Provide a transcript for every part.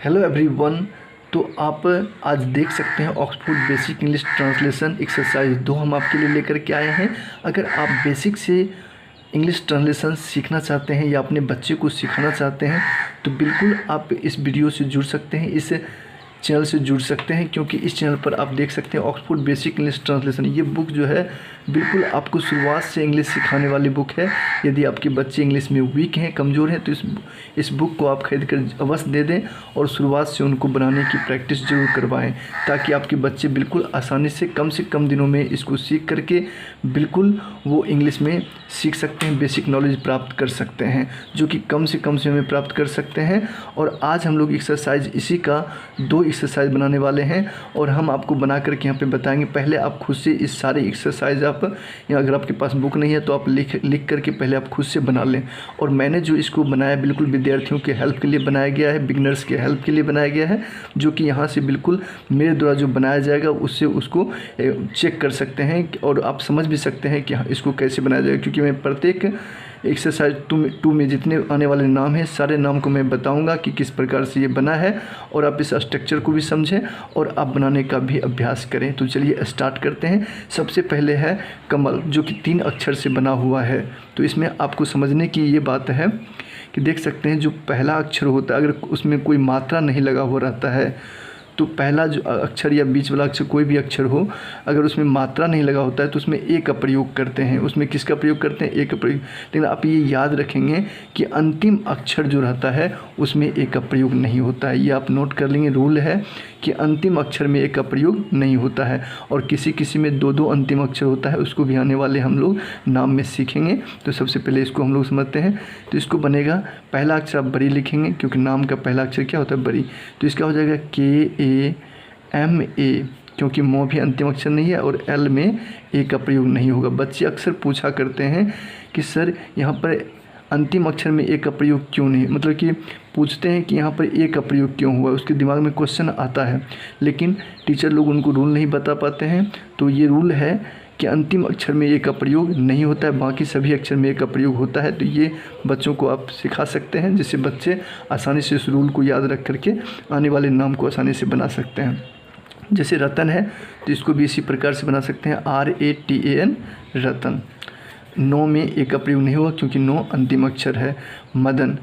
Hello everyone. तो आप आज देख सकते हैं Oxford basic English translation exercise 2 हम आपके लिए लेकर के आए हैं। अगर आप बेसिक से इंग्लिश ट्रांसलेशन सीखना चाहते हैं या अपने बच्चे को सिखाना चाहते हैं तो बिल्कुल आप इस वीडियो से जुड़ सकते हैं, इस चैनल से जुड़ सकते हैं, क्योंकि इस चैनल पर आप देख सकते हैं ऑक्सफोर्ड बेसिक इंग्लिश ट्रांसलेशन। ये बुक जो है बिल्कुल आपको शुरुआत से इंग्लिश सिखाने वाली बुक है। यदि आपके बच्चे इंग्लिश में वीक हैं, कमज़ोर हैं, तो इस बुक को आप खरीद कर अवश्य दे दें और शुरुआत से उनको बनाने की प्रैक्टिस जरूर करवाएं, ताकि आपके बच्चे बिल्कुल आसानी से कम दिनों में इसको सीख करके बिल्कुल वो इंग्लिश में सीख सकते हैं, बेसिक नॉलेज प्राप्त कर सकते हैं, जो कि कम से कम समय में प्राप्त कर सकते हैं। और आज हम लोग एक्सरसाइज इसी का 2 एक्सरसाइज बनाने वाले हैं और हम आपको बना करके यहाँ पे बताएंगे। पहले आप खुद से इस सारे एक्सरसाइज आप या अगर आपके पास बुक नहीं है तो आप लिख करके पहले आप खुद से बना लें। और मैंने जो इसको बनाया बिल्कुल विद्यार्थियों के हेल्प के लिए बनाया गया है, बिगनर्स के हेल्प के लिए बनाया गया है, जो कि यहाँ से बिल्कुल मेरे द्वारा जो बनाया जाएगा उससे उसको चेक कर सकते हैं और आप समझ भी सकते हैं कि इसको कैसे बनाया जाएगा। क्योंकि मैं प्रत्येक एक्सरसाइज 2 में जितने आने वाले नाम हैं सारे नाम को मैं बताऊंगा कि किस प्रकार से ये बना है, और आप इस स्ट्रक्चर को भी समझें और आप बनाने का भी अभ्यास करें। तो चलिए स्टार्ट करते हैं। सबसे पहले है कमल, जो कि 3 अक्षर से बना हुआ है। तो इसमें आपको समझने की ये बात है कि देख सकते हैं जो पहला अक्षर होता है, अगर उसमें कोई मात्रा नहीं लगा हुआ रहता है तो पहला जो अक्षर या बीच वाला अक्षर कोई भी अक्षर हो, अगर उसमें मात्रा नहीं लगा होता है तो उसमें ए का प्रयोग करते हैं। उसमें किसका प्रयोग करते हैं? ए का प्रयोग। लेकिन आप ये याद रखेंगे कि अंतिम अक्षर जो रहता है उसमें ए का प्रयोग नहीं होता है। ये आप नोट कर लेंगे, रूल है कि अंतिम अक्षर में ए का प्रयोग नहीं होता है। और किसी किसी में 2 अंतिम अक्षर होता है, उसको भी आने वाले हम लोग नाम में सीखेंगे। तो सबसे पहले इसको हम लोग समझते हैं। तो इसको बनेगा, पहला अक्षर आप बड़ी लिखेंगे क्योंकि नाम का पहला अक्षर क्या होता है? बड़ी। तो इसका हो जाएगा KAMA, क्योंकि मो भी अंतिम अक्षर नहीं है और एल में ए का प्रयोग नहीं होगा। बच्चे अक्सर पूछा करते हैं कि सर यहाँ पर अंतिम अक्षर में ए का प्रयोग क्यों नहीं, मतलब कि पूछते हैं कि यहाँ पर ए का प्रयोग क्यों हुआ, उसके दिमाग में क्वेश्चन आता है, लेकिन टीचर लोग उनको रूल नहीं बता पाते हैं। तो ये रूल है कि अंतिम अक्षर में ए का प्रयोग नहीं होता है, बाकी सभी अक्षर में ए का प्रयोग होता है। तो ये बच्चों को आप सिखा सकते हैं, जिससे बच्चे आसानी से इस रूल को याद रख करके आने वाले नाम को आसानी से बना सकते हैं। जैसे रतन है तो इसको भी इसी प्रकार से बना सकते हैं, RATAN, रतन। नो में ए का प्रयोग नहीं हुआ क्योंकि नो अंतिम अक्षर है। मदन,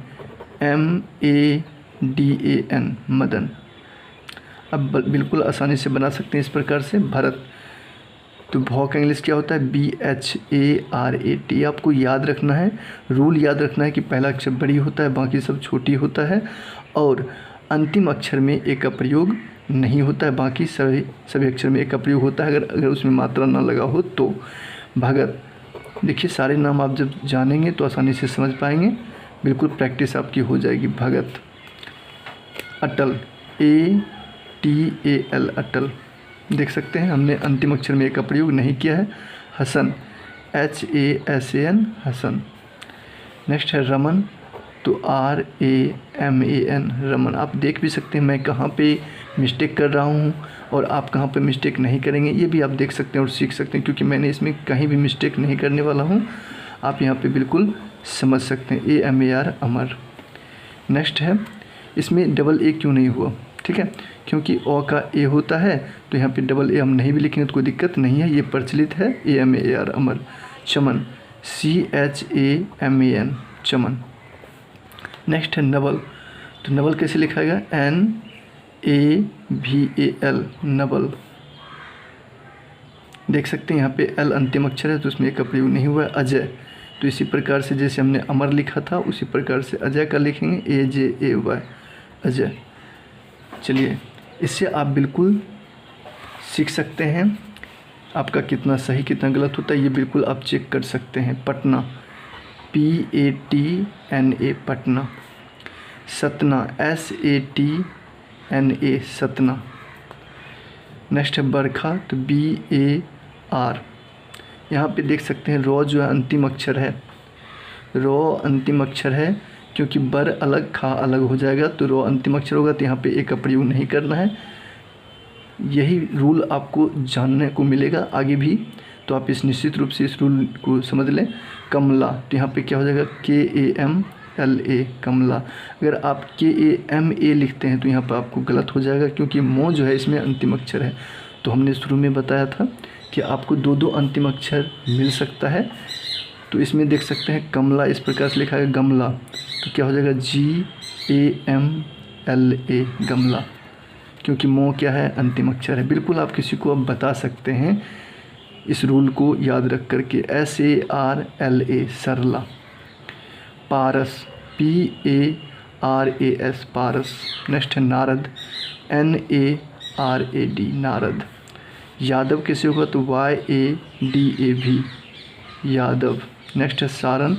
MADAN, मदन। अब बिल्कुल आसानी से बना सकते हैं इस प्रकार से। भरत, तो भौ का इंग्लिश क्या होता है? BHARAT। आपको याद रखना है, रूल याद रखना है कि पहला अक्षर बड़ी होता है, बाकी सब छोटी होता है, और अंतिम अक्षर में ए का प्रयोग नहीं होता है, बाकी सभी अक्षर में ए का प्रयोग होता है, अगर उसमें मात्रा ना लगा हो तो। भगत, देखिए सारे नाम आप जब जानेंगे तो आसानी से समझ पाएंगे, बिल्कुल प्रैक्टिस आपकी हो जाएगी। भगत। अटल, ATAL, अटल। देख सकते हैं हमने अंतिम अक्षर में ए का प्रयोग नहीं किया है। हसन, HASAN, हसन। नेक्स्ट है रमन, तो RAMAN, रमन। आप देख भी सकते हैं मैं कहाँ पे मिस्टेक कर रहा हूँ और आप कहाँ पे मिस्टेक नहीं करेंगे, ये भी आप देख सकते हैं और सीख सकते हैं, क्योंकि मैंने इसमें कहीं भी मिस्टेक नहीं करने वाला हूँ। आप यहाँ पे बिल्कुल समझ सकते हैं। AMAR, अमर। नेक्स्ट है, इसमें डबल ए क्यों नहीं हुआ? ठीक है, क्योंकि ओ का ए होता है, तो यहाँ पे डबल ए हम नहीं भी लिखेंगे तो कोई दिक्कत नहीं है, ये प्रचलित है। AMAR, अमर। चमन, CHAMAN, चमन। नेक्स्ट है नवल, तो नवल कैसे लिखा गया? NAVAL, नवल। देख सकते हैं यहाँ पे एल अंतिम अक्षर है तो उसमें ए का प्रयोग नहीं हुआ है। अजय, तो इसी प्रकार से जैसे हमने अमर लिखा था उसी प्रकार से अजय का लिखेंगे, AJAY, अजय। चलिए, इससे आप बिल्कुल सीख सकते हैं आपका कितना सही कितना गलत होता है, ये बिल्कुल आप चेक कर सकते हैं। Patna, PATNA, Patna. Satna, SATNA, Satna. Next है बरखा, तो BAR। यहाँ पे देख सकते हैं रो जो है अंतिम अक्षर है, रो अंतिम अक्षर है, क्योंकि बर अलग खा अलग हो जाएगा, तो रो अंतिम अक्षर होगा, तो यहाँ पे ए का प्रयोग नहीं करना है। यही रूल आपको जानने को मिलेगा आगे भी, तो आप इस निश्चित रूप से इस रूल को समझ लें। कमला, तो यहाँ पे क्या हो जाएगा? LA कमला। अगर आप KAMA लिखते हैं तो यहाँ पर आपको गलत हो जाएगा, क्योंकि मो जो है इसमें अंतिम अक्षर है। तो हमने शुरू में बताया था कि आपको दो दो अंतिम अक्षर मिल सकता है। तो इसमें देख सकते हैं कमला इस प्रकार से लिखा है गमला, तो क्या हो जाएगा GAMLA गमला, क्योंकि मो क्या है अंतिम अक्षर है। बिल्कुल आप किसी को अब बता सकते हैं इस रूल को याद रख करके। SARLA सरला। पारस PARAS पारस। नेक्स्ट है नारद NARAD नारद। यादव कैसे होगा तो YADAV यादव। नेक्स्ट है सारन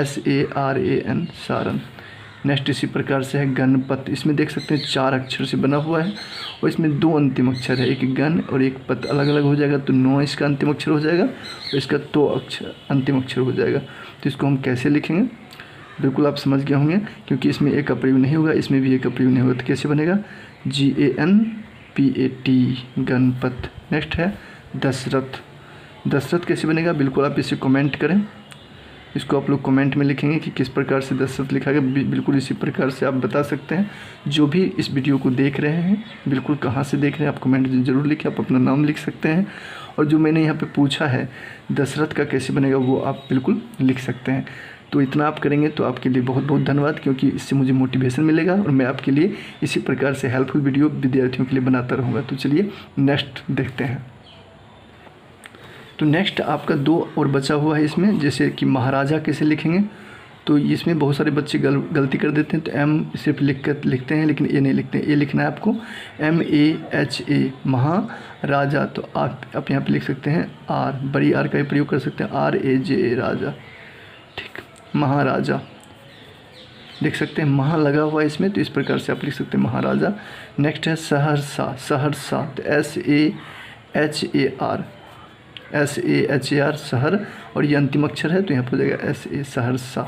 SARAN सारन। नेक्स्ट इसी प्रकार से है गणपत। इसमें देख सकते हैं 4 अक्षर से बना हुआ है और इसमें 2 अंतिम अक्षर है, एक गण और एक पत। अलग अलग हो जाएगा तो 9 इसका अंतिम अक्षर हो जाएगा और इसका 2 अक्षर अंतिम अक्षर हो जाएगा। तो इसको हम कैसे लिखेंगे बिल्कुल आप समझ गए होंगे, क्योंकि इसमें एक का प्रयोग नहीं होगा, इसमें भी एक का प्रयोग नहीं होगा। तो कैसे बनेगा GANPAT गणपत। नेक्स्ट है दशरथ। दशरथ कैसे बनेगा बिल्कुल आप इसे कमेंट करें, इसको आप लोग कमेंट में लिखेंगे कि किस प्रकार से दशरथ लिखा गया। बिल्कुल इसी प्रकार से आप बता सकते हैं। जो भी इस वीडियो को देख रहे हैं बिल्कुल कहाँ से देख रहे हैं आप कमेंट ज़रूर लिखें, आप अपना नाम लिख सकते हैं। और जो मैंने यहाँ पे पूछा है दशरथ का कैसे बनेगा वो आप बिल्कुल लिख सकते हैं। तो इतना आप करेंगे तो आपके लिए बहुत बहुत धन्यवाद, क्योंकि इससे मुझे मोटिवेशन मिलेगा और मैं आपके लिए इसी प्रकार से हेल्पफुल वीडियो विद्यार्थियों के लिए बनाता रहूँगा। तो चलिए नेक्स्ट देखते हैं। तो नेक्स्ट आपका 2 और बचा हुआ है इसमें, जैसे कि महाराजा कैसे लिखेंगे। तो इसमें बहुत सारे बच्चे गलती कर देते हैं, तो M सिर्फ लिखते हैं लेकिन A नहीं लिखते हैं। A लिखना है आपको MAHA महाराजा। तो आप यहाँ पे लिख सकते हैं R, बड़ी R का ही प्रयोग कर सकते हैं RAJA राजा। ठीक, महाराजा देख सकते हैं महा लगा हुआ है इसमें, तो इस प्रकार से आप लिख सकते हैं महाराजा। नेक्स्ट है सहरसा। सहरसा तो SAHAR शहर और ये अंतिम अक्षर है तो यहाँ पर हो जाएगा SA सहरसा।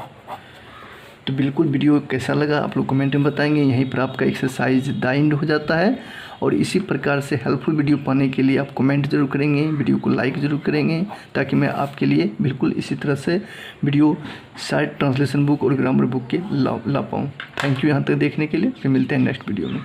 तो बिल्कुल वीडियो कैसा लगा आप लोग कमेंट में बताएंगे। यहीं पर आपका एक्सरसाइज दाइंड हो जाता है। और इसी प्रकार से हेल्पफुल वीडियो पाने के लिए आप कमेंट जरूर करेंगे, वीडियो को लाइक ज़रूर करेंगे, ताकि मैं आपके लिए बिल्कुल इसी तरह से वीडियो साइट ट्रांसलेशन बुक और ग्रामर बुक के ला पाऊँ। थैंक यू यहाँ तक देखने के लिए। फिर मिलते हैं नेक्स्ट वीडियो में।